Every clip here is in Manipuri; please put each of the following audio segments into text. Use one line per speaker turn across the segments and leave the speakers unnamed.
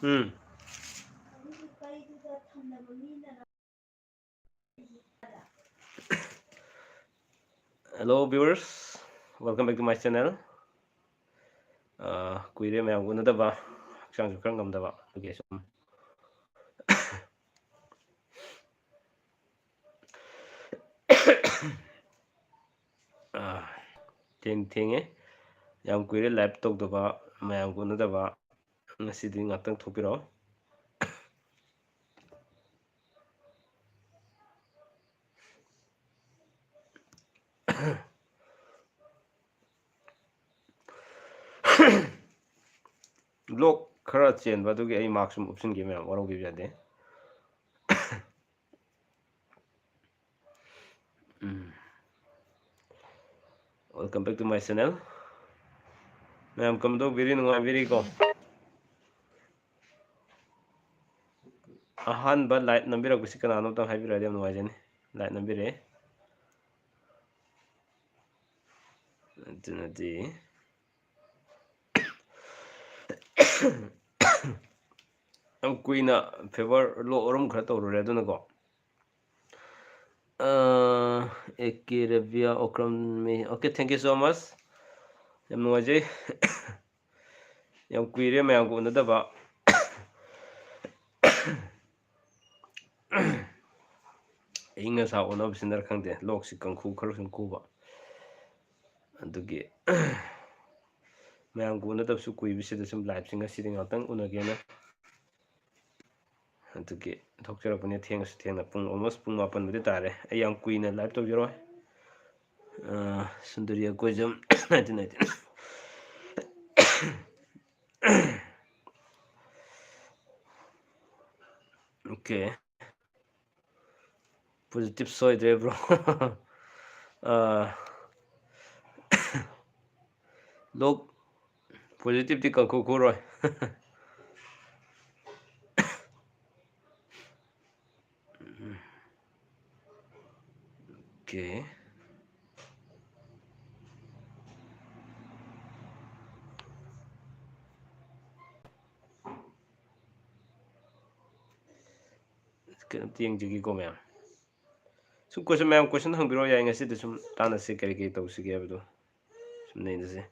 Hmm. Hello viewers, welcome back to my channel. Kuire Mayamga Unadaba, KHANGMINASI okay, so thing yam Kuire live talk daba Mayamga Unadaba ngasidi ngakang thopiro. Look khara chen badugi ai mark sum option gi mayam warong bi yade. Welcome back to my channel. Mayam come do very go. Ahan ba light nambira gusi kana no tang haibira dem no ajani. Light nambire. Dunadi. Am kuina favor lo orum khara to re do na go. Eki review okram me. Okay, thank you so much. Yam no ajay. Yam Kuire Mayamga Unadaba. Inga sa ona bisindar khangde lok si kangkhu khar sum kuba. Adugi Mayamga Unadab su kui bisida sum live singa sitting atang unagena. Adugi thokchara pune thengna pung almost pung mapan budi tare. Ayam kuina live to jero. Sundariya Gojam 1919. Okay. Positive soy there, bro. Look, positive di kangkhu khuroi. Okay. Kena tiang jigi ko mayam. Sum question mayam question hangbiro ya ngasi de sum tana se kari tau se ge abdo. Sum nei se.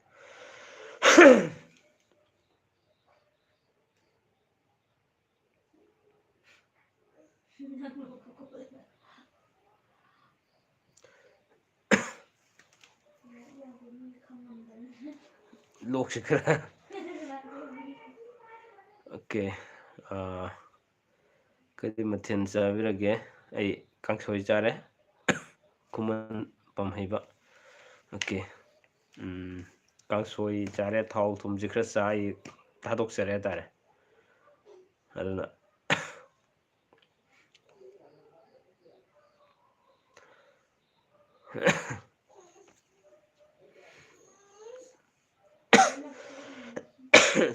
Lok se kara. Okay. Kadi mathen sa virage ai kangsoi chare. Kuman pamhaiba. Okay. Kangsoi chare thau thum jikra sai thadok sare tare. Aduna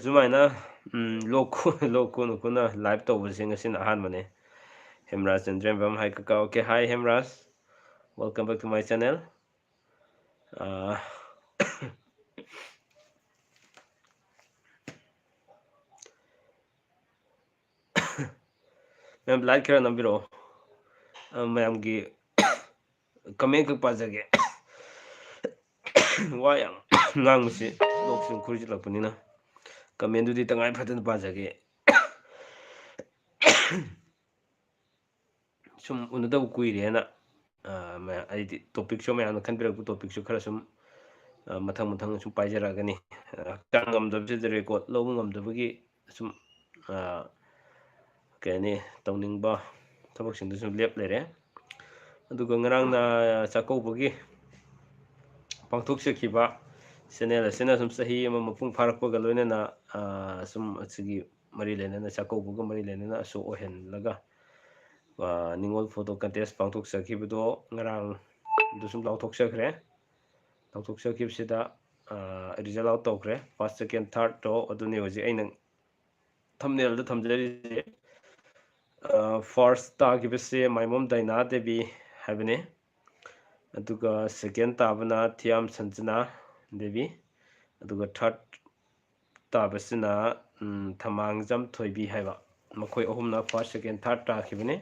Zumaina loku nukuna live to busing asin ahan mane. Hemras and Drembam hi kaka. Okay, hi Hemras. Welcome back to my channel. Ma'am like kara nambiro. Ma'am gi comment ka pazage. Wayang ngang musi lok sum khurji lakpanina. Comment du di tangai phatan pazage. Sum unadab kuire na ai topic so mayam kan birak topic so khara sum mathang sum paijara gani. Kangam dabje record lo ngam dabagi sum kani tawning ba tabak sing sum lep lere. Aduga ngarang na chakobagi pangthok sekhiba channel asena sum sahi ama mapung pharakpa ga loina na sum achigi mari lena na chakobuga mari lena na so ohen laga ningol photo contest pangthok sakhibido ngarang du sum lauthok sakre lauthok sakhib sida result out tokre first second third to aduni hoji aina thumbnail da thamjari first tagibse my mom Daina Devi habne aduga second tabana Thiam Sanjana Devi aduga third tabasina ꯊꯃꯥꯡꯖꯝ ꯊꯣꯏꯕꯤ ꯍꯥꯏꯕ ꯃꯈꯣꯏ ꯑꯍꯨꯝꯅ ꯐꯥꯔꯁ ꯁꯦꯀꯦꯟ ꯊꯥꯔꯠ ꯇꯥꯈꯤꯕꯅꯤ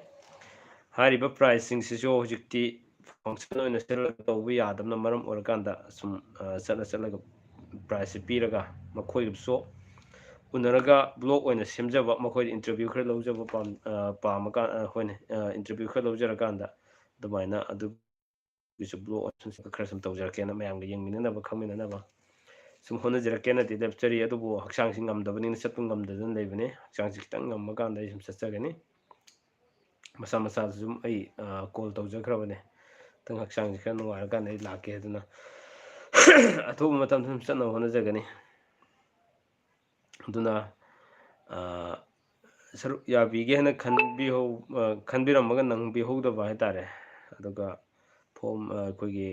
ꯍꯥꯏꯔꯤꯕ ꯄ꯭ꯔꯥꯏꯖꯁꯤꯡꯁꯤꯁꯨ ꯍꯧꯖꯤꯛꯇꯤ ꯐꯪꯁꯟ ꯑꯣꯏꯅ ꯁꯤꯜꯂꯒ ꯇꯧꯕ ꯌꯥꯗꯕꯅ ꯃꯔꯝ ꯑꯣꯏꯔꯀꯥꯟꯗ ꯁꯨꯝ ꯆꯠꯂꯒ ꯄ꯭ꯔꯥꯏꯖꯁꯦ ꯄꯤꯔꯒ ꯃꯈꯣꯏꯒꯁꯨ ꯎꯅꯔꯒ ꯕ꯭ꯂꯣꯛ ꯑꯣꯏꯅ ꯁꯦꯝꯖꯕ ꯃꯈꯣꯏꯗ ꯏꯟꯇꯔꯚ꯭ꯌꯨ ꯈꯔ ꯂꯧꯖꯕ ꯄꯥꯝꯃꯀꯥꯟꯗ ꯍꯣꯏꯅꯦ ꯏꯟꯇꯔꯚ꯭ꯌꯨ ꯈꯔ ꯂꯧꯖꯔꯀꯥꯟꯗ ꯑꯗꯨꯃꯥꯏꯅ ꯑꯗꯨꯒꯤꯁꯨ ꯕ꯭ꯂꯣꯛ ꯈꯔ ꯁꯨꯝ ꯇꯧꯖꯔꯛꯀꯦꯅ ꯃꯌꯥꯝꯒ ꯌꯦꯡꯃꯤꯟꯅꯅꯕ ꯈꯪꯃꯤꯟꯅꯅꯕ ꯁꯨꯝ ꯍꯣꯠꯅꯖꯔꯛꯀꯦꯅꯗꯤ ꯂꯦꯞꯆꯔꯤ ꯑꯗꯨꯕꯨ ꯍꯛꯆꯥꯡꯁꯤ ꯉꯝꯗꯕꯅꯤꯅ ꯆꯠꯄ ꯉꯝꯗꯗꯅ ꯂꯩꯕꯅꯤ ꯍꯛꯆꯥꯡꯁꯤ ꯈꯤꯇꯪ ꯉꯝꯃꯀꯥꯟꯗ ꯑꯩ ꯁꯨꯝ ꯆꯠꯆꯒꯅꯤ ꯃꯁꯥ ꯃꯁꯥꯗ ꯁꯨꯝ ꯑꯩ ꯀꯣꯜ ꯇꯧꯖꯈ꯭ꯔꯕꯅꯦ ꯈꯤꯇꯪ ꯍꯛꯆꯥꯡꯁꯤ ꯈꯔ ꯅꯨꯡꯉꯥꯏꯔꯀꯥꯟꯗ ꯑꯩ ꯂꯥꯛꯀꯦ ꯑꯗꯨꯅ ꯑꯊꯨꯕ ꯃꯇꯝꯗ ꯁꯨꯝ ꯆꯠꯅꯕ ꯍꯣꯠꯅꯖꯒꯅꯤ ꯑꯗꯨꯅ ꯁꯔꯨꯛ ꯌꯥꯕꯤꯒꯦ ꯍꯥꯏꯅ ꯈꯟꯕꯤꯔꯝꯃꯒ ꯅꯪꯕꯤꯍꯧꯗꯕ ꯍꯥꯏꯇꯥꯔꯦ ꯑꯗꯨꯒ ꯐꯣꯝ ꯑꯩꯈꯣꯏꯒꯤ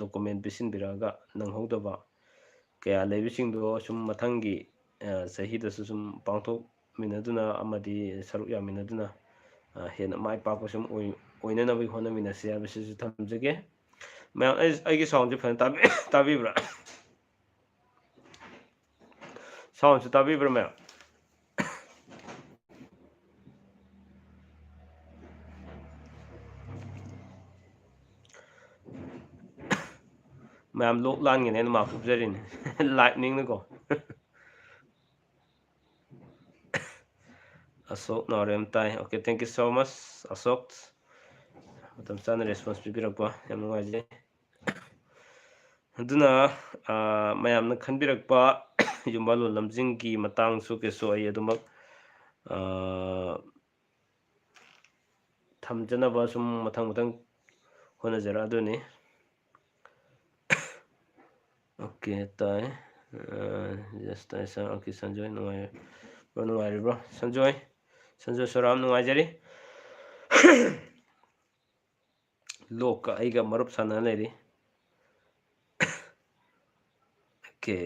ꯗꯣꯀꯨꯃꯦꯟ ꯄꯤꯁꯤꯟꯕꯤꯔꯛꯑꯒ ꯅꯪꯍꯧꯗꯕ ꯀꯌꯥ ꯂꯩꯕꯁꯤꯡꯗꯣ ꯁꯨم ꯃꯊꯪꯒꯤ ꯆꯍꯤꯗꯁꯨ ꯁꯨꯝ ꯄꯥꯡꯊꯣꯛꯃꯤꯟꯅꯗꯨꯅ ꯑꯃꯗꯤ ꯁꯔꯨꯛ ꯌꯥꯃꯤꯟꯅꯗꯨꯅ ꯍꯦꯟꯅ ꯃꯥꯏ ꯄꯥꯛꯄ ꯁꯨꯝ ꯑꯣꯏꯅꯅꯕꯒꯤ ꯍꯣꯠꯅꯃꯤꯟꯅꯁꯤ ꯍꯥꯏꯕꯁꯤꯁꯨ ꯊꯝꯖꯒꯦ ꯃꯌꯥꯝ ꯑꯩꯒꯤ ꯁꯥꯎꯟꯁꯦ ꯐꯖꯅ ꯇꯥꯕꯤꯕ꯭ꯔꯥ ꯁꯥꯎꯟꯁꯦ ꯇꯥꯕꯤꯕ꯭ꯔꯥ ꯃꯌꯥꯝ ꯃꯌꯥꯝ ꯂꯣꯛ ꯂꯥꯟꯒꯅꯦꯅ ꯃꯥ ꯐꯨꯞꯖꯔꯤꯅꯦ ꯂꯥꯏꯠꯅꯤꯡꯅꯀꯣ ꯑꯁꯣꯛ ꯅꯥꯎꯔꯦꯝ ꯇꯥꯏ ꯑꯣꯀꯦ ꯊꯦꯡꯛ ꯌꯨ ꯁꯣ ꯃꯁ ꯑꯁꯣꯛ ꯃꯇꯝ ꯆꯥꯅ ꯔꯦꯁꯄꯣꯟꯁ ꯄꯤꯕꯤꯔꯛꯄ ꯌꯥꯝ ꯅꯨꯡꯉꯥꯏꯖꯩ ꯑꯗꯨꯅ ꯃꯌꯥꯝꯅ ꯈꯟꯕꯤꯔꯛꯄ ꯌꯨꯝꯕꯥꯜꯂꯣꯟ ꯂꯝꯖꯤꯡꯒꯤ ꯃꯇꯥꯡꯁꯨ ꯀꯩꯁꯨ ꯑꯩ ꯑꯗꯨꯃꯛ ꯊꯝꯖꯅꯕ ꯁꯨꯝ ꯃꯊꯪ ꯍꯣꯠꯅꯖꯔꯛꯑꯗꯣꯏꯅꯤ ꯑꯣꯀꯦ ꯇꯥꯏ ꯖꯁ ꯇꯥꯏ ꯁꯥꯔ ꯑꯣꯀꯦ ꯁꯟꯖꯣꯏ ꯅꯨꯡꯉꯥꯏꯔꯤꯕ꯭ꯔꯣ ꯁꯟꯖꯣꯏ ꯁꯣꯔꯥꯝ ꯅꯨꯡꯉꯥꯏꯖꯔꯤ ꯂꯣꯛꯀ ꯑꯩꯒ ꯃꯔꯨꯞ ꯁꯥꯟꯅ ꯂꯩꯔꯤ ꯑꯣꯀꯦ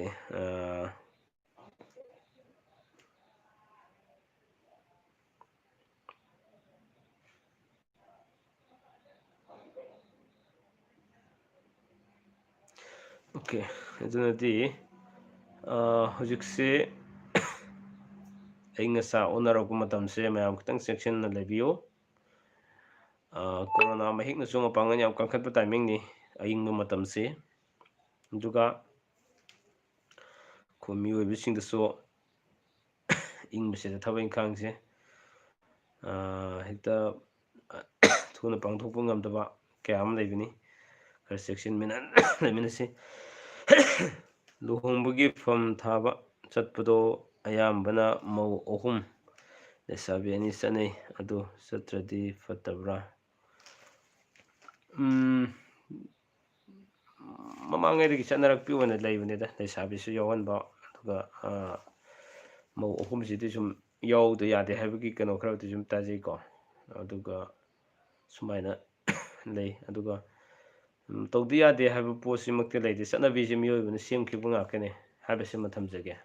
ꯑꯣꯀꯦ ꯑꯗꯨꯅꯗꯤ ꯍꯧꯖꯤꯛꯁꯤ ꯑꯏꯪ ꯑꯁꯥ ꯑꯣꯟꯅꯔꯛꯄ ꯃꯇꯝꯁꯦ ꯃꯌꯥꯝ ꯈꯤꯇꯪ ꯆꯦꯛꯁꯤꯟꯅ ꯂꯩꯕꯤꯌꯨ ꯀꯣꯔꯣꯅꯥ ꯃꯍꯤꯛꯅꯁꯨ ꯃꯄꯥꯡꯒꯜ ꯌꯥꯝ ꯀꯟꯈꯠꯄ ꯇꯥꯏꯃꯤꯡꯅꯤ ꯑꯏꯪꯕ ꯃꯇꯝꯁꯤ ꯑꯗꯨꯒ ꯑꯩꯈꯣꯏ ꯃꯤꯑꯣꯏꯕꯁꯤꯡꯗꯁꯨ ꯏꯪꯕꯁꯤꯗ ꯊꯕꯛ ꯏꯪꯈꯥꯡꯁꯦ ꯍꯦꯛꯇ ꯊꯨꯅ ꯄꯥꯡꯊꯣꯛꯄ ꯉꯝꯗꯕ ꯀꯌా ꯑꯃ ꯂꯩꯕꯅꯤ ꯈꯔ ꯂꯩꯃꯤꯟꯅꯁꯤ ꯂꯨꯍꯣꯡꯕꯒꯤ ꯐꯝ ꯊꯥꯕ ꯆꯠꯄꯗꯣ ꯑꯌꯥꯝꯕꯅ ꯃꯧ ꯑꯍꯨꯝ ꯂꯩꯁꯥꯕꯤ ꯑꯅꯤ ꯆꯠꯅꯩ ꯑꯗꯨ ꯆꯠꯇ꯭ꯔꯗꯤ ꯐꯠꯇꯕ꯭ꯔꯥ ꯃꯃꯥꯡꯉꯩꯗꯒꯤ ꯆꯠꯅꯔꯛꯄꯤ ꯑꯣꯏꯅ ꯂꯩꯕꯅꯤꯗ ꯂꯩꯁꯥꯕꯤꯁꯨ ꯌꯥꯎꯍꯟꯕ ꯑꯗꯨꯒ ꯃꯧ ꯑꯍꯨꯝꯁꯤꯗꯤ ꯁꯨꯝ ꯌꯥꯎꯗ ꯌꯥꯗꯦ ꯍꯥꯏꯕꯒꯤ ꯀꯩꯅꯣ ꯈꯔꯗꯤ ꯁꯨꯝ ꯇꯥꯖꯩꯀꯣ ꯑꯗꯨꯒ ꯁꯨꯃꯥꯏꯅ ꯂꯩ ꯑꯗꯨꯒ ꯇꯧꯗ ꯌꯥꯗꯦ ꯍꯥꯏꯕ ꯄꯣꯠꯁꯤꯃꯛꯇꯤ ꯂꯩꯇꯦ ꯆꯠꯅꯕꯤꯁꯤ ꯃꯤꯑꯣꯏꯕꯅ ꯁꯦꯝꯈꯤꯕ ꯉꯥꯛꯇꯅꯤ ꯍꯥꯏꯕꯁꯤꯃ ꯊꯝꯖꯒꯦ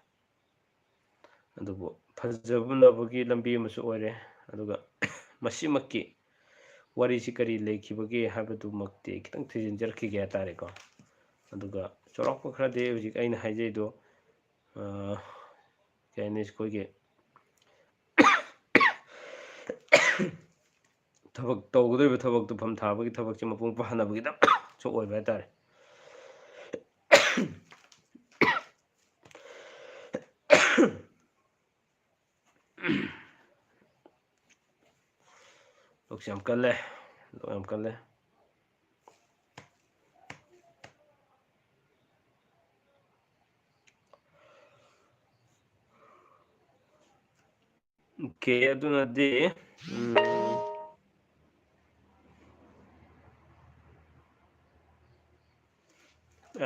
ꯑꯗꯨꯕꯨ ꯐꯖꯕꯒꯤ ꯂꯝꯕꯤ ꯑꯃꯁꯨ ꯑꯣꯏꯔꯦ ꯑꯗꯨꯒ ꯃꯁꯤꯃꯛꯀꯤ ꯋꯥꯔꯤꯁꯤ ꯀꯔꯤ ꯂꯩꯈꯤꯕꯒꯦ ꯍꯥꯏꯕꯗꯨꯃꯛꯇꯤ ꯈꯤꯇꯪ ꯊꯤꯖꯤꯟꯖꯔꯛꯈꯤꯒꯦ ꯍꯥꯏꯇꯥꯔꯦꯀꯣ ꯑꯗꯨꯒ ꯆꯥꯎꯔꯥꯛꯄ ꯈꯔꯗꯤ ꯍꯧꯖꯤꯛ ꯑꯩꯅ ꯍꯥꯏꯖꯩꯗꯣ ꯀꯩ ꯍꯥꯏꯅꯤ ꯑꯩꯈꯣꯏꯒꯤ ꯊꯕꯛ ꯇꯧꯒꯗꯧꯔꯤꯕ ꯊꯕꯛꯇꯨ ꯐꯝ ꯊꯥꯕꯒꯤ ꯊꯕꯛꯁꯦ ꯃꯄꯨꯡ ꯐꯥꯍꯟꯅꯕꯒꯤꯗꯃꯛꯁꯨ ꯑꯣꯏꯕ ꯍꯥꯏꯇꯥꯔꯦ ꯂꯣꯛꯁꯤ ꯌꯥꯝ ꯀꯜꯂꯦ ꯂꯣꯛ ꯌꯥꯝ ꯀꯜꯂꯦ ꯑꯣꯀꯦ ꯑꯗꯨꯅꯗꯤ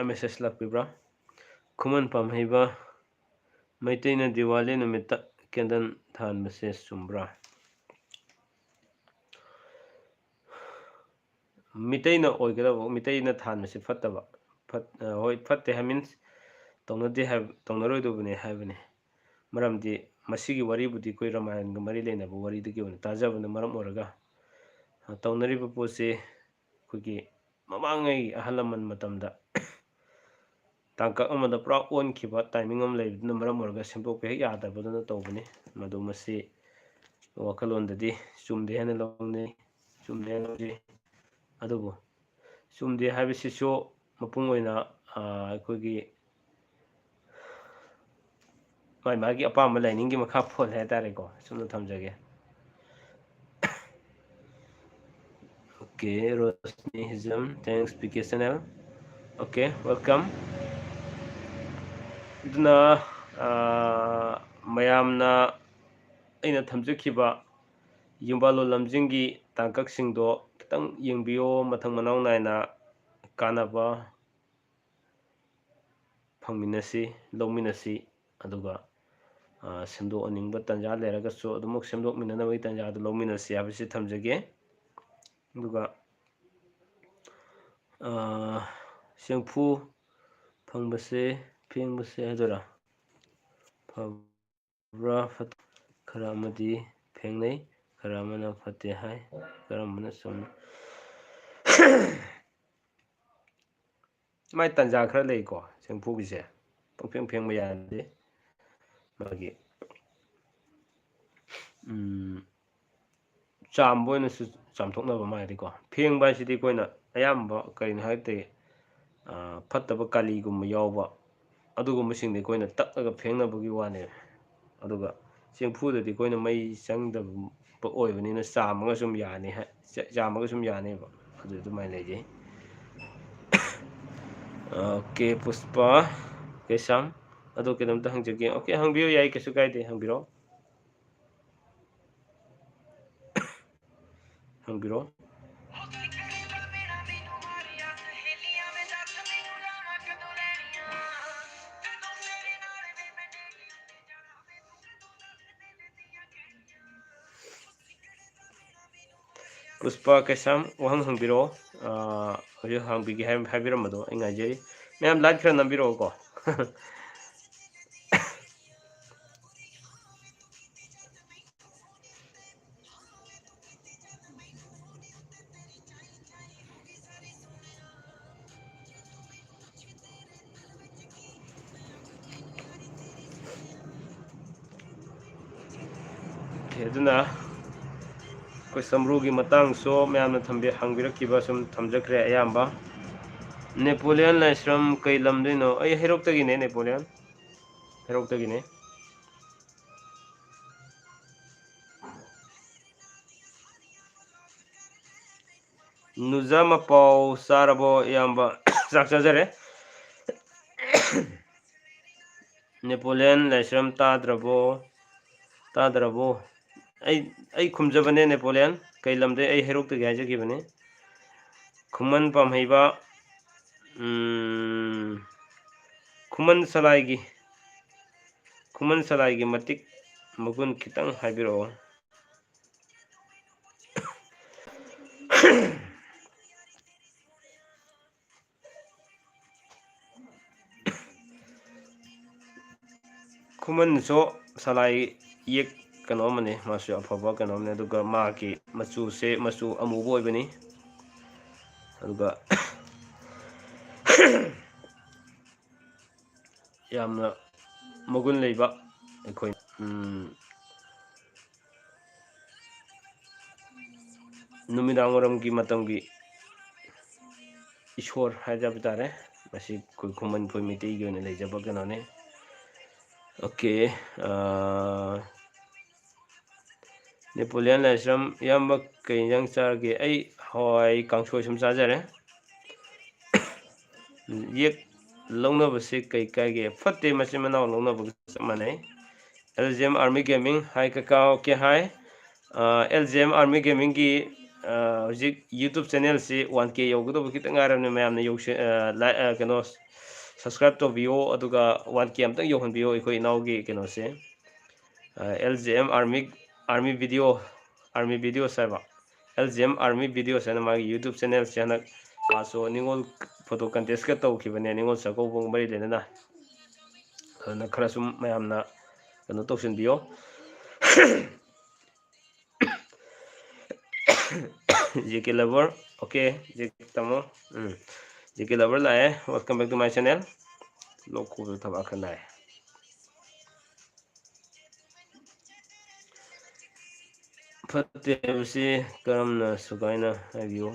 ꯃꯦꯁꯦꯖ ꯂꯥꯛꯄꯤꯕ꯭ꯔꯥ ꯈꯨꯃꯟ ꯄꯥꯝꯍꯩꯕ ꯃꯩꯇꯩꯅ ꯗꯤꯋꯥꯂꯤ ꯅꯨꯃꯤꯠꯇ ꯀꯦꯟꯗꯜ ꯊꯥꯟꯕꯁꯦ ꯆꯨꯝꯕ꯭ꯔꯥ ꯃꯤꯇꯩꯅ ꯑꯣꯏꯒꯗꯕ ꯃꯤꯇꯩꯅ ꯊꯥꯟꯕꯁꯤ ꯐꯠꯇꯕ ꯍꯣꯏ ꯐꯠꯇꯦ ꯍꯥꯏ ꯃꯤꯟꯁ ꯇꯧꯅꯔꯣꯏꯗꯧꯕꯅꯦ ꯍꯥꯏꯕꯅꯤ ꯃꯔꯝꯗꯤ ꯃꯁꯤꯒꯤ ꯋꯥꯔꯤꯕꯨꯗꯤ ꯑꯩꯈꯣꯏ ꯔꯥꯃꯥꯌꯟꯒ ꯃꯔꯤ ꯂꯩꯅꯕ ꯋꯥꯔꯤꯗꯒꯤ ꯑꯣꯏꯅ ꯇꯥꯖꯕꯅ ꯃꯔꯝ ꯑꯣꯏꯔꯒ ꯇꯧꯅꯔꯤꯕ ꯄꯣꯠꯁꯤ ꯑꯩꯈꯣꯏꯒꯤ ꯃꯃꯥꯡꯉꯩ ꯑꯍꯜ ꯂꯃꯟ ꯃꯇꯝꯗ ꯇꯥꯡꯀꯛ ꯑꯃꯗ ꯄꯨꯔꯥ ꯑꯣꯟꯈꯤꯕ ꯇꯥꯏꯃꯤꯡ ꯑꯃ ꯂꯩꯕꯗꯨꯅ ꯃꯔꯝ ꯑꯣꯏꯔꯒ ꯁꯦꯝꯗꯣꯛꯄ ꯍꯦꯛ ꯌꯥꯗꯕꯗꯨꯅ ꯇꯧꯕꯅꯤ ꯃꯗꯨ ꯃꯁꯤ ꯋꯥꯈꯜꯂꯣꯟꯗꯗꯤ ꯆꯨꯝꯗꯦ ꯍꯥꯏꯅ ꯂꯧꯅꯩ ꯆꯨꯝꯗꯦ ꯍꯥꯏꯅ ꯂꯧꯖꯩ ꯑꯗꯨꯕꯨ ꯆꯨꯝꯗꯦ ꯍꯥꯏꯕꯁꯤꯁꯨ ꯃꯄꯨꯡ ꯑꯣꯏꯅ ꯑꯩꯈꯣꯏꯒꯤ ꯃꯥꯒꯤ ꯑꯄꯥꯝꯕ ꯂꯥꯏꯅꯤꯡꯒꯤ ꯃꯈꯥ ꯄꯣꯜꯂꯦ ꯍꯥꯏꯇꯥꯔꯦꯀꯣ ꯁꯨꯝꯅ ꯊꯝꯖꯒꯦ Okay, Rosnihism, thanks PKSNL. Okay, welcome. ꯑꯗꯨꯅ ꯃꯌꯥꯝꯅ ꯑꯩꯅ ꯊꯝꯖꯈꯤꯕ ꯌꯨꯝꯕꯥꯜꯂꯣꯟ ꯂꯝꯖꯤꯡꯒꯤ ꯇꯥꯡꯀꯛꯁꯤꯡꯗꯣ ꯈꯤꯇꯪ ꯌꯦꯡꯕꯤꯌꯣ ꯃꯊꯪ ꯃꯅꯥꯎ ꯅꯥꯏꯅ ꯀꯥꯟꯅꯕ ꯐꯪꯃꯤꯟꯅꯁꯤ ꯂꯧꯃꯤꯟꯅꯁꯤ ꯑꯗꯨꯒ ꯁꯦꯝꯗꯣꯛꯍꯟꯅꯤꯡꯕ ꯇꯥꯟꯖꯥ ꯂꯩꯔꯒꯁꯨ ꯑꯗꯨꯃꯛ ꯁꯦꯝꯗꯣꯛꯃꯤꯟꯅꯅꯕꯒꯤ ꯇꯥꯟꯖꯥꯗꯨ ꯂꯧꯃꯤꯟꯅꯁꯤ ꯍꯥꯏꯕꯁꯤ ꯊꯝꯖꯒꯦ ꯑꯗꯨꯒ ꯆꯦꯡꯐꯨ ꯐꯪꯕꯁꯦ ꯐꯦꯡꯕꯁꯦ ꯍꯥꯏꯗꯣꯏꯔꯥ ꯐꯕ꯭ꯔꯥ ꯈꯔ ꯑꯃꯗꯤ ꯐꯦꯡꯅꯩ ꯈꯔ ꯑꯃꯅ ꯐꯠꯇꯦ ꯍꯥꯏ ꯀꯔꯝꯕꯅ ꯆꯨꯝꯃꯤ ꯃꯥꯏ ꯇꯥꯟꯖꯥ ꯈꯔ ꯂꯩꯀꯣ ꯆꯦꯡꯐꯨꯒꯤꯁꯦ ꯄꯪꯐꯦꯡ ꯐꯦꯡꯕ ꯌꯥꯗꯦ ꯃꯥꯒꯤ ꯆꯥꯝꯕ ꯑꯣꯏꯅꯁꯨ ꯆꯥꯝꯊꯣꯛꯅꯕ ꯃꯥꯗꯤꯀꯣ ꯐꯦꯡꯕ ꯍꯥꯏꯁꯤꯗꯤ ꯑꯩꯈꯣꯏꯅ ꯑꯌꯥꯝꯕ ꯀꯔꯤꯅꯣ ꯍꯥꯏꯔꯗꯤ ꯐꯠꯇꯕ ꯀꯥꯂꯤꯒꯨꯝꯕ ꯌꯥꯎꯕ ꯑꯗꯨꯒꯨꯝꯕꯁꯤꯡꯗꯤ ꯑꯩꯈꯣꯏꯅ ꯇꯛꯑꯒ ꯐꯦꯡꯅꯕꯒꯤ ꯋꯥꯅꯦ ꯑꯗꯨꯒ ꯆꯦꯡꯐꯨꯗꯗꯤ ꯑꯩꯈꯣꯏꯅ ꯃꯩ ꯆꯪꯗꯕ ꯑꯣꯏꯕꯅꯤꯅ ꯆꯥꯝꯃꯒ ꯁꯨꯝ ꯌꯥꯅꯤ ꯆꯥꯝꯃꯒ ꯁꯨꯝ ꯌꯥꯅꯦꯕ ꯑꯗꯨ ꯑꯗꯨꯃꯥꯏꯅ ꯂꯩꯖꯩ ꯑꯣꯀꯦ ꯄꯨꯁꯄꯥ ꯀꯩꯁꯥꯝ ꯑꯗꯣ ꯀꯩꯅꯣꯝꯇ ꯍꯪꯖꯒꯦ ꯑꯣꯀꯦ ꯍꯪꯕꯤꯌꯨ ꯌꯥꯏ ꯀꯩꯁꯨ ꯀꯥꯏꯗꯦ ꯍꯪꯕꯤꯔꯛꯑꯣ ꯍꯪꯕꯤꯔꯛꯑꯣ ꯄꯨꯁꯄꯥ ꯀꯩꯁꯥꯝ ꯋꯥꯍꯪ ꯍꯪꯕꯤꯔꯛꯑꯣ ꯍꯧꯖꯤꯛ ꯍꯪꯕꯤꯒꯦ ꯍꯥꯏꯕꯤꯔꯝꯕꯗꯣ ꯑꯩ ꯉꯥꯏꯖꯔꯤ ꯃꯌꯥꯝ ꯂꯥꯏꯠ ꯈꯔ ꯅꯝꯕꯤꯔꯛꯑꯣꯀꯣ ꯑꯗꯨꯅ ꯑꯩꯈꯣꯏ ꯆꯝꯔꯨꯒꯤ ꯃꯇꯥꯡꯁꯨ ꯃꯌꯥꯝꯅ ꯍꯪꯕꯤꯔꯛꯈꯤꯕ ꯁꯨꯝ ꯊꯝꯖꯈ꯭ꯔꯦ ꯑꯌꯥꯝꯕ ꯅꯦꯄꯣꯂꯤꯌꯟ ꯂꯥꯏꯁ꯭ꯔꯝ ꯀꯩ ꯂꯝꯗꯩꯅꯣ ꯑꯩ ꯍꯩꯔꯣꯛꯇꯒꯤꯅꯦ ꯅꯦꯄꯣꯂꯤꯌꯟ ꯍꯩꯔꯣꯛꯇꯒꯤꯅꯦ ꯅꯨꯖ ꯃꯄꯥꯎ ꯆꯥꯔꯕꯣ ꯏꯌꯥꯝꯕ ꯆꯥꯛ ꯆꯥꯖꯔꯦ ꯅꯦꯄꯣꯂꯤꯌꯟ ꯂꯥꯏꯁ꯭ꯔꯝ ꯇꯥꯗ꯭ꯔꯕꯣ ꯑꯩ ꯈꯨꯝꯖꯕꯅꯦ ꯅꯦꯄꯣꯂꯤꯌꯟ ꯀꯩ ꯂꯝꯗꯩ ꯑꯩ ꯍꯩꯔꯣꯛꯇꯒꯤ ꯍꯥꯏꯖꯈꯤꯕꯅꯤ ꯈꯨꯃꯟ ꯄꯥꯝꯍꯩꯕ ꯈꯨꯃꯟ ꯁꯂꯥꯏꯒꯤ ꯃꯇꯤꯛ ꯃꯒꯨꯟ ꯈꯤꯇꯪ ꯍꯥꯏꯕꯤꯔꯛꯑꯣ ꯈꯨꯃꯟꯁꯨ ꯁꯂꯥꯏ ꯌꯦꯛ ꯀꯩꯅꯣ ꯑꯃꯅꯤ ꯃꯥꯁꯨ ꯑꯐꯕ ꯀꯩꯅꯣꯝꯅꯤ ꯑꯗꯨꯒ ꯃꯥꯒꯤ ꯃꯆꯨꯁꯦ ꯃꯆꯨ ꯑꯃꯨꯕ ꯑꯣꯏꯕꯅꯤ ꯑꯗꯨꯒ ꯌꯥꯝꯅ ꯃꯒꯨꯟ ꯂꯩꯕ ꯑꯩꯈꯣꯏ ꯅꯨꯃꯤꯗꯥꯡ ꯋꯥꯏꯔꯝꯒꯤ ꯃꯇꯝꯒꯤ ꯏꯁꯣꯔ ꯍꯥꯏꯖꯕ ꯇꯥꯔꯦ ꯃꯁꯤ ꯑꯩꯈꯣꯏ ꯈꯨꯃꯟ ꯑꯩꯈꯣꯏ ꯃꯩꯇꯩꯒꯤ ꯑꯣꯏꯅ ꯂꯩꯖꯕ ꯀꯩꯅꯣꯅꯤ ꯑꯣꯀꯦ ꯅꯦꯄꯣꯂꯤꯌꯟ ꯂꯥꯏꯁ꯭ꯔꯝ ꯏꯌꯥꯝꯕ ꯀꯩ ꯏꯟꯖꯥꯡ ꯆꯥꯔꯒꯦ ꯑꯩ ꯍꯋꯥꯏ ꯀꯥꯡꯁꯣꯏ ꯁꯨꯝ ꯆꯥꯖꯔꯦ ꯌꯦꯛ ꯂꯧꯅꯕꯁꯤ ꯀꯩ ꯀꯥꯏꯒꯦ ꯐꯠꯇꯦ ꯃꯆꯤꯟ ꯃꯅꯥꯎ ꯂꯧꯅꯕꯒ ꯆꯞ ꯃꯥꯟꯅꯩ L G M army gaming ꯍꯥꯏ ꯀꯀꯥ ꯑꯣꯀꯦ ꯍꯥꯏ ꯑꯦꯜ ꯖꯤ ꯑꯦꯝ ꯑꯥꯔꯃꯤ ꯒꯦꯃꯤꯡꯒꯤ ꯍꯧꯖꯤꯛ ꯌꯨꯇꯨꯞ ꯆꯦꯅꯦꯜꯁꯤ 1K ꯌꯧꯒꯗꯧꯕ ꯈꯤꯇꯪ ꯉꯥꯏꯔꯕꯅꯤ ꯃꯌꯥꯝꯅ ꯀꯩꯅꯣ ꯁꯕꯁꯀ꯭ꯔꯥꯏꯞ ꯇꯧꯕꯤꯌꯣ ꯑꯗꯨꯒ 1K ꯑꯝꯇꯪ ꯌꯧꯍꯟꯕꯤꯌꯣ ꯑꯩꯈꯣꯏ ꯏꯅꯥꯎꯒꯤ ꯀꯩꯅꯣꯁꯦ L G M army videos ꯍꯥꯏꯕ L G M army videos ꯍꯥꯏꯅ ꯃꯥꯒꯤ ꯌꯨꯇꯨꯞ ꯆꯦꯅꯦꯜꯁꯦ ꯍꯟꯗꯛ ꯃꯥꯁꯨ ꯅꯤꯉꯣꯜ ꯐꯣꯇꯣ ꯀꯟꯇꯦꯁꯀ ꯇꯧꯈꯤꯕꯅꯦ ꯅꯤꯉꯣꯜ ꯆꯥꯛꯀꯧꯕꯒ ꯃꯔꯤ ꯂꯩꯅꯅ ꯑꯗꯨꯅ ꯈꯔ ꯁꯨꯝ ꯃꯌꯥꯝꯅ ꯀꯩꯅꯣ ꯇꯧꯁꯤꯟꯕꯤꯌꯣ ꯖꯦ ꯀꯦ ꯂꯕꯔ ꯑꯣꯀꯦ ꯖꯦ ꯇꯥꯃꯣ ꯖꯦ ꯀꯦ ꯂꯕꯔ ꯂꯥꯛꯑꯦ welcome back to my channel ꯂꯣꯛ ꯈꯨꯕꯗ ꯊꯕꯛ ꯈꯔ ꯅꯥꯏ ꯐꯠꯇꯦ ꯍꯥꯏꯕꯁꯤ ꯀꯔꯝꯅ ꯁꯨꯒꯥꯏꯅ ꯍꯥꯏꯕꯤꯌꯨ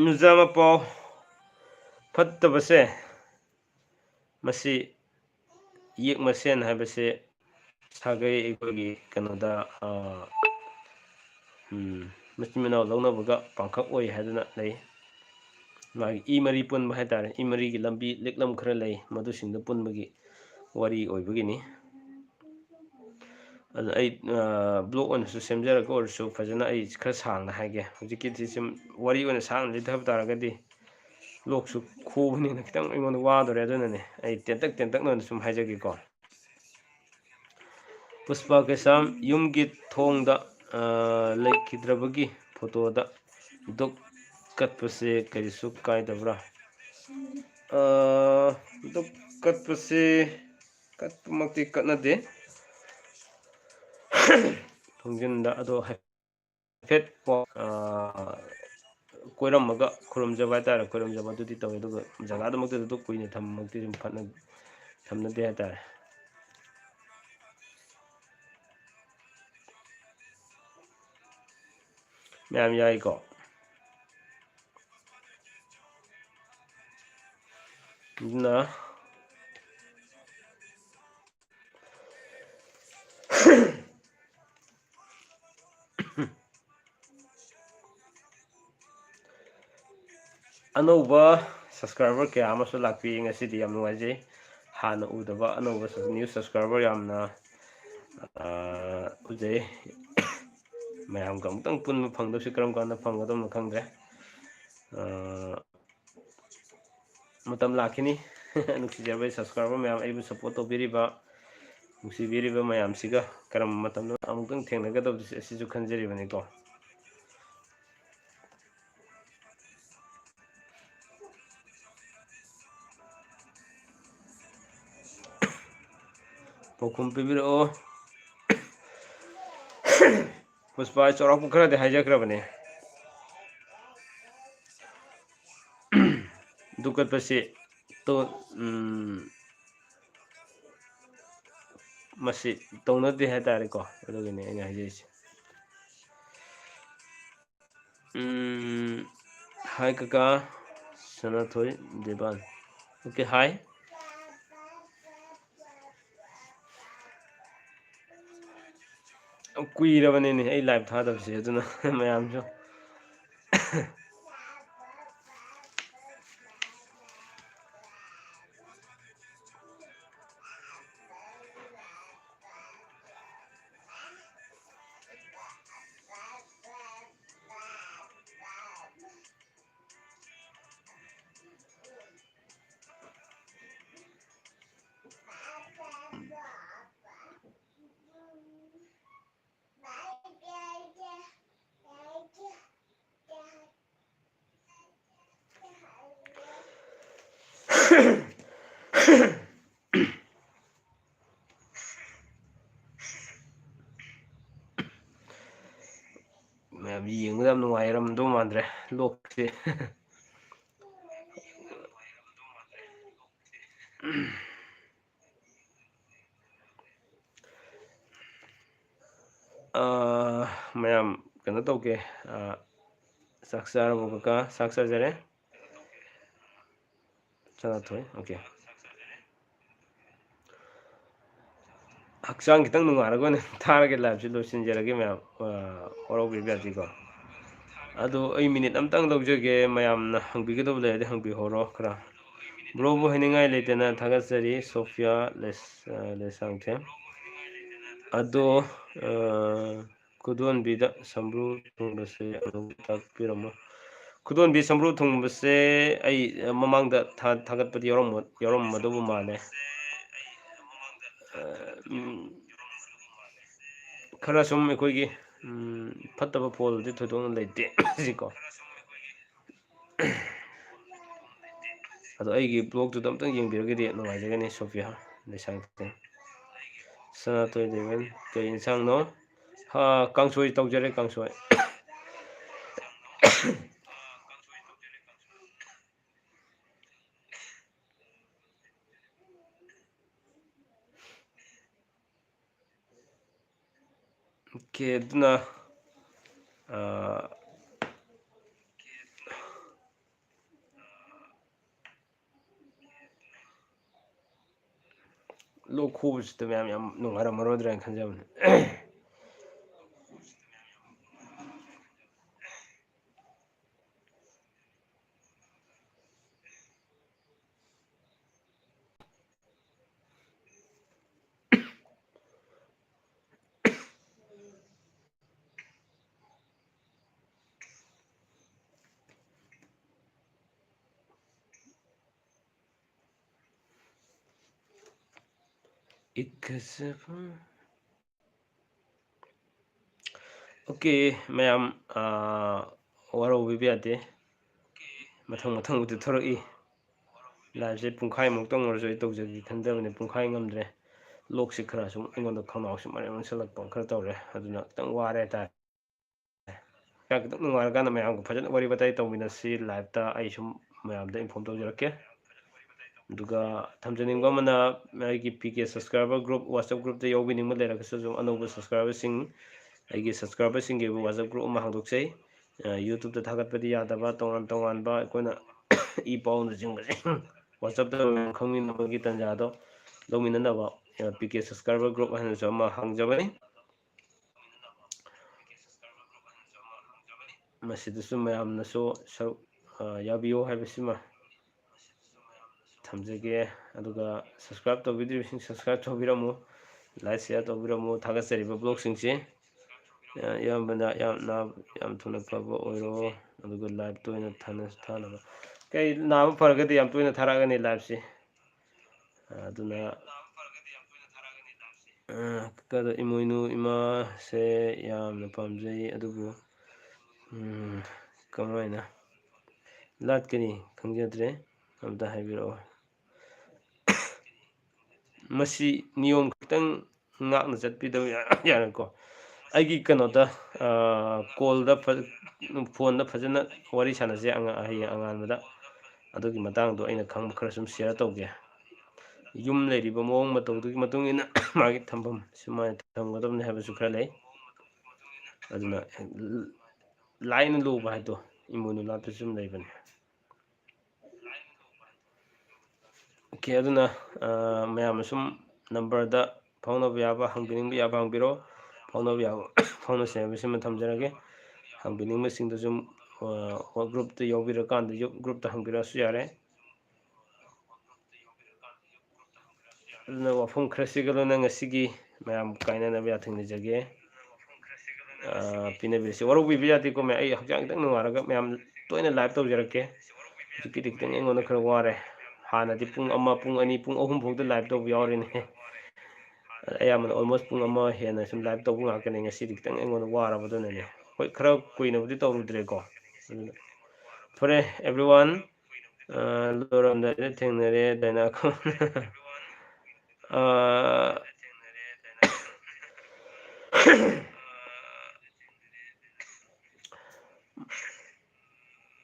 ꯅꯨꯖꯥ ꯃꯄꯥꯎ ꯐꯠꯇꯕꯁꯦ ꯃꯁꯤ ꯌꯦꯛ ꯃꯁꯦꯟ ꯍꯥꯏꯕꯁꯦ ꯁꯥꯒꯩ ꯑꯩꯈꯣꯏꯒꯤ ꯀꯩꯅꯣꯗ ꯃꯆꯤꯟ ꯃꯅꯥꯎ ꯂꯧꯅꯕꯒ ꯄꯥꯡꯈꯛ ꯑꯣꯏ ꯍꯥꯏꯗꯨꯅ ꯂꯩ ꯃꯥꯒꯤ ꯏ ꯃꯔꯤ ꯄꯨꯟꯕ ꯍꯥꯏꯇꯥꯔꯦ ꯏ ꯃꯔꯤꯒꯤ ꯂꯝꯕꯤ ꯂꯤꯛꯂꯝ ꯈꯔ ꯂꯩ ꯃꯗꯨꯁꯤꯡꯗ ꯄꯨꯟꯕꯒꯤ ꯋꯥꯔꯤ ꯑꯣꯏꯕꯒꯤꯅꯤ ꯑꯗꯨ ꯑꯩ ꯕ꯭ꯂꯣꯛ ꯑꯣꯏꯅꯁꯨ ꯁꯦꯝꯖꯔꯒ ꯑꯣꯏꯔꯁꯨ ꯐꯖꯅ ꯑꯩ ꯈꯔ ꯁꯥꯡꯅ ꯍꯥꯏꯒꯦ ꯍꯧꯖꯤꯛꯀꯤꯗꯤ ꯁꯨꯝ ꯋꯥꯔꯤ ꯑꯣꯏꯅ ꯁꯥꯡꯅ ꯂꯤꯊꯕ ꯇꯥꯔꯒꯗꯤ ꯂꯣꯛꯁꯨ ꯈꯨꯕꯅꯤꯅ ꯈꯤꯇꯪ ꯑꯩꯉꯣꯟꯗ ꯋꯥꯗꯣꯔꯦ ꯑꯗꯨꯅꯅꯦ ꯑꯩ ꯇꯦꯟꯇꯛ ꯇꯦꯟꯇꯛꯅ ꯑꯣꯏꯅ ꯁꯨꯝ ꯍꯥꯏꯖꯒꯦꯀꯣ ꯄꯨꯁꯄꯥ ꯀꯩꯁꯥꯝ ꯌꯨꯝꯒꯤ ꯊꯣꯡꯗ ꯂꯩꯈꯤꯗ꯭ꯔꯕꯒꯤ ꯐꯣꯇꯣꯗ ꯗꯨꯛ ꯀꯠꯄꯁꯦ ꯀꯔꯤꯁꯨ ꯀꯥꯏꯗꯕ꯭ꯔꯥ ꯗꯨꯛ ꯀꯠꯄꯁꯦ ꯀꯠꯄꯃꯛꯇꯤ ꯀꯠꯅꯗꯦ ꯊꯣꯡꯖꯤꯟꯗ ꯑꯗꯣ ꯍꯥꯏꯐꯦꯠ ꯀꯣꯏꯔꯝꯃꯒ ꯈꯨꯔꯨꯝꯖꯕ ꯍꯥꯏꯇꯥꯔꯦ ꯈꯣꯏꯔꯨꯝꯖꯕ ꯑꯗꯨꯗꯤ ꯇꯧꯋꯦ ꯑꯗꯨꯒ ꯖꯒꯥꯗꯨꯃꯛꯇꯗ ꯑꯗꯨ ꯀꯨꯏꯅ ꯊꯝꯃꯃꯛꯇꯤ ꯁꯨꯝ ꯊꯝꯅꯗꯦ ꯍꯥꯏꯇꯥꯔꯦ ꯃꯌꯥꯝ ꯌꯥꯏꯀꯣ ꯑꯗꯨꯅ ꯑꯅꯧꯕ ꯁꯕꯁꯀ꯭ꯔꯥꯏꯕꯔ ꯀꯌꯥ ꯑꯃꯁꯨ ꯂꯥꯛꯄꯤ ꯉꯁꯤꯗꯤ ꯌꯥꯝ ꯅꯨꯡꯉꯥꯏꯖꯩ ꯍꯥꯟꯅ ꯎꯗꯕ ꯑꯅꯧꯕ ꯅ꯭ꯌꯨ ꯁꯕꯁꯀ꯭ꯔꯥꯏꯕꯔ ꯌꯥꯝꯅ ꯎꯖꯩ ꯃꯌꯥꯝꯒ ꯑꯃꯨꯛꯇꯪ ꯄꯨꯟꯕ ꯐꯪꯗꯕꯁꯤ ꯀꯔꯝ ꯀꯥꯟꯗ ꯐꯪꯒꯗꯕꯅꯣ ꯈꯪꯗ꯭ꯔꯦ ꯃꯇꯝ ꯂꯥꯛꯈꯤꯅꯤ ꯅꯨꯡꯁꯤꯖꯔꯕ ꯁꯕꯁꯀ꯭ꯔꯥꯏꯕꯔ ꯃꯌꯥꯝ ꯑꯩꯕꯨ ꯁꯞꯄꯣꯔꯠ ꯇꯧꯕꯤꯔꯤꯕ ꯅꯨꯡꯁꯤꯕꯤꯔꯤꯕ ꯃꯌꯥꯝꯁꯤꯒ ꯀꯔꯝꯕ ꯃꯇꯝꯗ ꯑꯃꯨꯛꯇꯪ ꯊꯦꯡꯅꯒꯗꯕꯁꯦ ꯑꯁꯤꯁꯨ ꯈꯟꯖꯔꯤꯕꯅꯤꯀꯣ ꯄꯥꯎꯈꯨꯝ ꯄꯤꯕꯤꯔꯛꯑꯣ ꯄꯨꯁꯄꯥ ꯆꯥꯎꯔꯥꯛꯄ ꯈꯔꯗꯤ ꯍꯥꯏꯖꯈ꯭ꯔꯕꯅꯦ ꯗꯨꯛ ꯀꯠꯄꯁꯤ ꯃꯁꯤ ꯇꯧꯅꯗꯦ ꯍꯥꯏꯇꯥꯔꯦꯀꯣ ꯑꯗꯨꯒꯤꯅꯤ ꯑꯩꯅ ꯍꯥꯏꯖꯔꯤꯁꯦ ꯍꯥꯏ ꯀꯀꯥ ꯁꯅꯥꯊꯣꯏ ꯗꯦꯕꯥꯟ ꯑꯣꯀꯦ ꯍꯥꯏ ꯀꯨꯏꯔꯕꯅꯤꯅꯦ ꯑꯩ ꯂꯥꯏꯚ ꯊꯥꯗꯕꯁꯦ ꯑꯗꯨꯅ ꯃꯌꯥꯝꯁꯨ ꯃꯌꯥꯝ ꯌꯦꯡꯕꯗ ꯌꯥꯝ ꯅꯨꯡꯉꯥꯏꯔꯝꯗꯧ ꯃꯥꯟꯗ꯭ꯔꯦ ꯂꯣꯛꯁꯦ ꯃꯌꯥꯝ ꯀꯩꯅꯣ ꯇꯧꯒꯦ ꯆꯥꯛ ꯆꯥꯔꯕꯣ ꯀꯀꯥ ꯆꯥꯛ ꯆꯥꯖꯔꯦ ꯁꯅꯥꯊꯣꯏ ꯑꯣꯀꯦ ꯍꯛꯆꯥꯡ ꯈꯤꯇꯪ ꯅꯨꯡꯉꯥꯏꯔꯒꯅꯦ ꯊꯥꯔꯒꯦ ꯂꯥꯏꯚꯁꯤ ꯂꯣꯏꯁꯤꯟꯖꯔꯒꯦ ꯃꯌꯥꯝ ꯋꯥꯔꯧꯕꯤꯕ ꯌꯥꯗꯦꯀꯣ ꯑꯗꯣ ꯑꯩ ꯃꯤꯅꯤꯠ ꯑꯝꯇꯪ ꯂꯧꯖꯒꯦ ꯃꯌꯥꯝꯅ ꯍꯪꯕꯤꯒꯗꯕ ꯂꯩꯔꯗꯤ ꯍꯪꯕꯤꯍꯧꯔꯣ ꯈꯔ ꯕ꯭ꯔꯣꯕꯨ ꯍꯥꯏꯅꯤꯡꯉꯥꯏ ꯂꯩꯇꯅ ꯊꯥꯒꯠꯆꯔꯤ ꯁꯣꯐꯤꯌꯥ ꯂꯩꯁꯥꯡꯊꯦꯝ ꯑꯗꯣ ꯈꯨꯗꯣꯟꯕꯤꯗ ꯁꯝꯕ꯭ꯔꯨ ꯊꯨꯡꯕꯁꯦ ꯑꯗꯨꯝ ꯇꯥꯛꯄꯤꯔꯝꯃꯣ ꯈꯨꯗꯣꯟꯕꯤ ꯁꯝꯕ꯭ꯔꯨ ꯊꯨꯡꯕꯁꯦ ꯑꯩ ꯃꯃꯥꯡꯗ ꯊꯥꯒꯠꯄꯗꯤ ꯌꯥꯎꯔꯝꯃꯗꯧꯕ ꯃꯥꯜꯂꯦ ꯈꯔ ꯁꯨꯝ ꯑꯩꯈꯣꯏꯒꯤ ꯐꯠꯇꯕ ꯐꯣꯜꯗꯤ ꯊꯣꯏꯗꯣꯛꯅ ꯂꯩꯇꯦ ꯁꯤꯀꯣ ꯑꯗꯣ ꯑꯩꯒꯤ ꯕ꯭ꯂꯣꯛꯇꯨꯗ ꯑꯝꯇꯪ ꯌꯦꯡꯕꯤꯔꯒꯗꯤ ꯅꯨꯡꯉꯥꯏꯖꯒꯅꯤ ꯁꯣꯐꯤꯌꯥ ꯂꯩꯁꯥꯡꯊꯦꯝ ꯁꯅꯥꯇꯣꯏ ꯗꯦꯕꯟ ꯀꯩ ꯌꯦꯟꯁꯥꯡꯅꯣ ꯀꯥꯡꯁꯣꯏ ꯇꯧꯖꯔꯦ ꯀꯥꯡꯁꯣꯏ ओके अदुना ꯂꯣꯛ ꯈꯨꯕꯁꯤꯗ ꯃꯌꯥꯝ ꯌꯥꯝ ꯅꯨꯡꯉꯥꯏꯔꯝꯃꯔꯣꯏꯗ꯭ꯔꯥꯅ ꯈꯟꯖꯕꯅꯦ इकसफा ओके मैम वारौबीब यादे मथंग मथंग थोरꯛꯏ लाइवसे पुंखाइमुक्तꯪ ꯑꯣꯏꯔꯁꯨ ꯑꯩ ꯇꯧꯖꯒꯦ ꯈꯟꯖꯕꯅꯦ पुंखाꯏ ꯉꯝꯗ꯭ꯔꯦ ꯂꯣꯛꯁꯤ ꯈꯔ ꯁꯨꯝ ꯑꯩꯉꯣꯟꯗ ꯈꯧꯅꯥꯎꯁꯤ ꯃꯔꯦꯡ ꯃꯟꯁꯤꯜꯂꯛꯄ ꯈꯔ ꯇꯧꯔꯦ ꯑꯗꯨꯅ ꯈꯤꯇꯪ ꯋꯥꯔꯦ ꯍꯥꯏꯇꯥꯔꯦ ꯈꯤꯇꯪ ꯅꯨꯡꯉꯥꯏꯔꯀꯥꯟꯗ ꯃꯌꯥꯝꯒ ꯐꯖꯅ ꯋꯥꯔꯤ ꯋꯥꯇꯥꯏ ꯇꯧꯃꯤꯟꯅꯁꯤ ꯂꯥꯏꯚꯇ ꯑꯩ ꯁꯨꯝ ꯃꯌꯥꯝꯗ ꯏꯟꯐꯣꯔꯝ ꯇꯧꯖꯔꯛꯀꯦ ꯑꯗꯨꯒ ꯊꯝꯖꯅꯤꯡꯕ ꯑꯃꯅ ꯑꯩꯒꯤ ꯄꯤ ꯀꯦ ꯁꯕꯁꯀ꯭ꯔꯥꯏꯕꯔ ꯒ꯭ꯔꯨꯞ ꯋꯥꯆꯞ ꯒ꯭ꯔꯨꯞꯇ ꯌꯥꯎꯕꯤꯅꯤꯡꯕ ꯂꯩꯔꯒꯁꯨ ꯁꯨꯝ ꯑꯅꯧꯕ ꯁꯕꯁꯀ꯭ꯔꯥꯏꯕꯔꯁꯤꯡ ꯑꯩꯒꯤ ꯁꯕꯁꯀ꯭ꯔꯥꯏꯕꯔꯁꯤꯡꯒꯤ ꯋꯥꯆꯞ ꯒ꯭ꯔꯨꯞ ꯑꯃ ꯍꯥꯡꯗꯣꯛꯆꯩ ꯌꯨꯇꯨꯕꯇ ꯊꯥꯒꯠꯄꯗꯤ ꯌꯥꯗꯕ ꯇꯣꯉꯥꯟ ꯇꯣꯉꯥꯟꯕ ꯑꯩꯈꯣꯏꯅ ꯏ ꯄꯥꯎꯅꯆꯤꯡꯕꯁꯦ ꯋꯥꯆꯞꯇ ꯈꯪꯃꯤꯟꯅꯕꯒꯤ ꯇꯥꯟꯖꯥꯗꯣ ꯂꯧꯃꯤꯟꯅꯅꯕ ꯄꯤ ꯀꯦ ꯁꯕꯁꯀ꯭ꯔꯥꯏꯕꯔ ꯒ꯭ꯔꯨꯞ ꯍꯥꯏꯅꯁꯨ ꯑꯃ ꯍꯥꯡꯖꯕꯅꯤ ꯃꯁꯤꯗꯁꯨ ꯃꯌꯥꯝꯅꯁꯨ ꯁꯔꯨꯛ ꯌꯥꯕꯤꯌꯨ ꯍꯥꯏꯕꯁꯤꯃ ꯊꯝꯖꯒꯦ ꯑꯗꯨꯒ ꯁꯕꯁꯀ꯭ꯔꯥꯏꯕ ꯇꯧꯕꯤꯗ꯭ꯔꯤꯕꯁꯤꯡ ꯁꯕꯁꯀ꯭ꯔꯥꯏꯕ ꯇꯧꯕꯤꯔꯝꯃꯨ ꯂꯥꯏꯛ ꯁꯤꯌꯥꯔ ꯇꯧꯕꯤꯔꯝꯃꯨ ꯊꯥꯒꯠꯆꯔꯤꯕ ꯕ꯭ꯂꯣꯒꯁꯤꯡꯁꯤ ꯑꯌꯥꯝꯕꯅ ꯌꯥꯝ ꯊꯨꯅ ꯐꯕ ꯑꯣꯏꯔꯣ ꯑꯗꯨꯒ ꯂꯥꯏꯚꯇ ꯑꯣꯏꯅ ꯊꯥꯅꯕ ꯀꯩ ꯅꯥꯕ ꯐꯔꯒꯗꯤ ꯌꯥꯝ ꯇꯣꯏꯅ ꯊꯥꯔꯛꯑꯒꯅꯤ ꯂꯥꯏꯚꯁꯤ ꯑꯗꯨꯅ ꯏꯃꯣꯏꯅꯨ ꯏꯃꯥꯁꯦ ꯌꯥꯝꯅ ꯄꯥꯝꯖꯩ ꯑꯗꯨꯕꯨ ꯀꯃꯥꯏꯅ ꯂꯥꯠꯀꯅꯤ ꯈꯪꯖꯗ꯭ꯔꯦ ꯑꯝꯇ ꯍꯥꯏꯕꯤꯔꯛꯑꯣ ꯃꯁꯤ ꯅꯤꯌꯣꯝ ꯈꯤꯇꯪ ꯉꯥꯛꯅ ꯆꯠꯄꯤꯗꯕ ꯌꯥꯔꯦꯀꯣ ꯑꯩꯒꯤ ꯀꯩꯅꯣꯗ ꯀꯣꯜꯗ ꯐꯣꯟꯗ ꯐꯖꯅ ꯋꯥꯔꯤ ꯁꯥꯟꯅꯁꯦ ꯍꯌꯦꯡ ꯑꯉꯥꯟꯕꯗ ꯑꯗꯨꯒꯤ ꯃꯇꯥꯡꯗꯣ ꯑꯩꯅ ꯈꯪꯕ ꯈꯔ ꯁꯨꯝ ꯁꯤꯌꯥꯔ ꯇꯧꯒꯦ ꯌꯨꯝ ꯂꯩꯔꯤꯕ ꯃꯑꯣꯡ ꯃꯇꯧꯗꯨꯒꯤ ꯃꯇꯨꯡ ꯏꯟꯅ ꯃꯥꯒꯤ ꯊꯝꯐꯝ ꯁꯨꯃꯥꯏꯅ ꯊꯝꯒꯗꯕꯅꯤ ꯍꯥꯏꯕꯁꯨ ꯈꯔ ꯂꯩ ꯑꯗꯨꯅ ꯂꯥꯏꯅ ꯂꯨꯕ ꯍꯥꯏꯗꯣ ꯏꯃꯣꯏꯅꯨ ꯂꯥꯠꯄꯁꯨ ꯁꯨꯝ ꯂꯩꯕꯅꯤ ꯑꯣꯀꯦ ꯑꯗꯨꯅ ꯃꯌꯥꯝꯅ ꯁꯨꯝ ꯅꯝꯕꯔꯗ ꯐꯥꯎꯅꯕ ꯌꯥꯕ ꯍꯪꯕꯤꯅꯤꯡꯕ ꯌꯥꯕ ꯍꯪꯕꯤꯔꯣ ꯐꯥꯎꯅꯕ ꯌꯥꯕ ꯐꯥꯎꯅꯁꯦ ꯍꯥꯏꯕꯁꯤꯃ ꯊꯝꯖꯔꯒꯦ ꯍꯪꯕꯤꯅꯤꯡꯕꯁꯤꯡꯗꯨ ꯁꯨꯝ ꯒ꯭ꯔꯨꯞꯇ ꯌꯥꯎꯕꯤꯔꯀꯥꯟꯗ ꯒ꯭ꯔꯨꯞꯇ ꯍꯪꯕꯤꯔꯛꯑꯁꯨ ꯌꯥꯔꯦ ꯑꯗꯨꯅ ꯋꯥꯐꯝ ꯈꯔꯁꯤꯒ ꯂꯣꯏꯅ ꯉꯁꯤꯒꯤ ꯃꯌꯥꯝ ꯀꯥꯏꯅꯅꯕ ꯌꯥꯊꯪ ꯄꯤꯅꯕꯤꯔꯁꯤ ꯋꯥꯔꯧꯕꯤꯕ ꯌꯥꯗꯦꯀꯣ ꯃꯌꯥꯝ ꯑꯩ ꯍꯛꯆꯥꯡ ꯈꯤꯇꯪ ꯅꯨꯡꯉꯥꯏꯔꯒ ꯃꯌꯥꯝ ꯇꯣꯏꯅ ꯂꯥꯏꯚ ꯇꯧꯖꯔꯛꯀꯦ ꯍꯧꯖꯤꯛꯀꯤꯗꯤ ꯈꯤꯇꯪ ꯑꯩꯉꯣꯟꯗ ꯈꯔ ꯋꯥꯔꯦ ꯍꯥꯟꯅꯗꯤ ꯄꯨꯡ ꯑꯃ ꯄꯨꯡ ꯑꯅꯤ ꯄꯨꯡ ꯑꯍꯨꯝ ꯐꯥꯎꯗ ꯂꯥꯏꯚ ꯇꯧꯕ ꯌꯥꯎꯔꯤꯅꯦ ꯑꯌꯥꯝꯕꯅ ꯑꯣꯜꯃꯣꯁ ꯄꯨꯡ ꯑꯃ ꯍꯦꯟꯅ ꯁꯨꯝ ꯂꯥꯏꯚ ꯇꯧꯕ ꯉꯥꯛꯇꯅꯦ ꯉꯁꯤꯗꯤ ꯈꯤꯇꯪ ꯑꯩꯉꯣꯟꯗ ꯋꯥꯔꯕꯗꯨꯅꯅꯦ ꯍꯣꯏ ꯈꯔ ꯀꯨꯏꯅꯕꯨꯗꯤ ꯇꯧꯔꯨꯗ꯭ꯔꯦꯀꯣ ꯑꯗꯨꯅ ꯐꯔꯦ ꯑꯦꯕ꯭ꯔꯤꯋꯥꯟ ꯂꯣꯏꯔꯝꯗꯥꯏꯗ ꯊꯦꯡꯅꯔꯦ ꯗꯥꯏꯅꯥꯈꯣ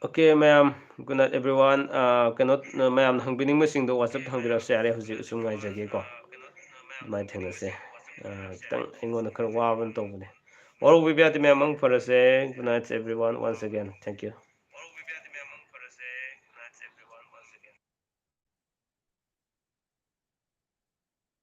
ꯑꯣꯀꯦ ꯃꯌꯥꯝ ꯒꯨꯗ ꯅꯥꯏꯠ ꯑꯦꯕ꯭ꯔꯤꯋꯥꯟ ꯀꯩꯅꯣ ꯃꯌꯥꯝꯅ ꯍꯪꯕꯤꯅꯤꯡꯕꯁꯤꯡꯗꯣ ꯋꯥꯆꯞꯇ ꯍꯪꯕꯤꯔꯛꯑꯁꯨ ꯌꯥꯔꯦ ꯍꯧꯖꯤꯛ ꯁꯨꯝ ꯉꯥꯏꯖꯒꯦꯀꯣ ꯑꯗꯨꯃꯥꯏꯅ ꯊꯦꯡꯅꯁꯦ ꯈꯤꯇꯪ ꯑꯩꯉꯣꯟꯗ ꯈꯔ ꯋꯥꯕꯅ ꯇꯧꯕꯅꯦ ꯋꯥꯔꯧꯕꯤꯕ ꯌꯥꯗꯦ ꯃꯌꯥꯝ ꯃꯪ ꯐꯔꯁꯦ good night everyone once again thank U